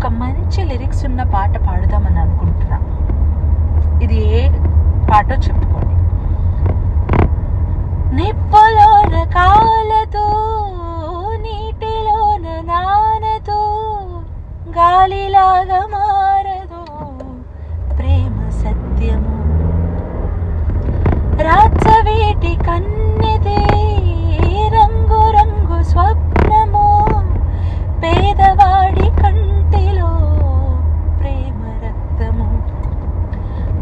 ఒక మంచి లిరిక్స్ ఉన్న పాట పాడుదామని అనుకుంటున్నా. ఇది ఏ పాటో చెప్పుకోండి. నిప్పులోన కాలతో నీటిలోన నానతో గాలిలాగా మారదు ప్రేమ సత్యము. రాత్సవేటి కన్నెదే రంగు రంగు స్వప్నము పేదవాడి కంటిలో ప్రేమ రక్తము.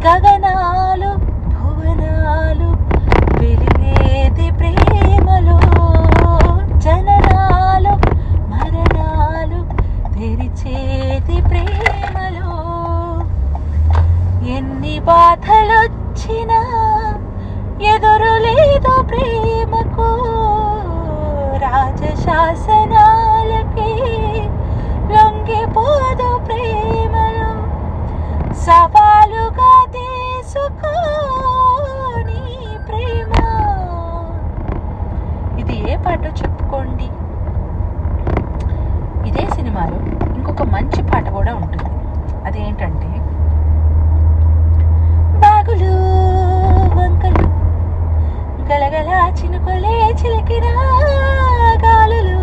గగనాలు భువనాలు వెలిగేది ప్రేమలో జననాలు మరణాలు తెరిచేది ప్రేమలో. ఎన్ని బాధలొచ్చినా ఎదురు లేదు ప్రేమకు రాజశాసనాలకి లొంగిపోదు ప్రేమలో. సవాలుగా తీసుకోని ప్రేమ. ఇది ఏ పాటో చెప్పుకోండి. ఇదే సినిమాలో ఇంకొక మంచి పాట కూడా ఉంటుంది. అదేంటంటే బాగులు వంకలు గలగల చినుకులే చిలికిన గాలులు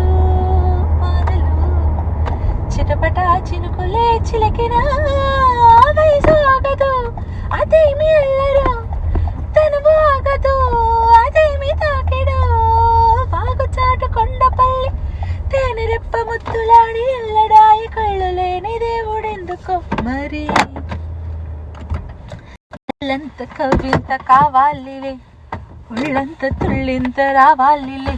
వానలు చిటపట చినుకులే చిలికిన వయసాగదు అదేమి అల్లరు తను బాగదు అదేమి తాకిడు వాగు చాటు కొండపల్లి తేనె రెప్ప ముద్దులాడి ఎల్లడాయి కళ్ళు లేని దేవుడెందుకో మరి. ఒళ్ళంత కవింత కావాలిలే ఒళ్ళంత తుళ్ళింత రావాలిలే.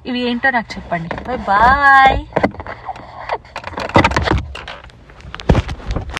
ఇవి ఏంటో నాకు చెప్పండి. బాయ్.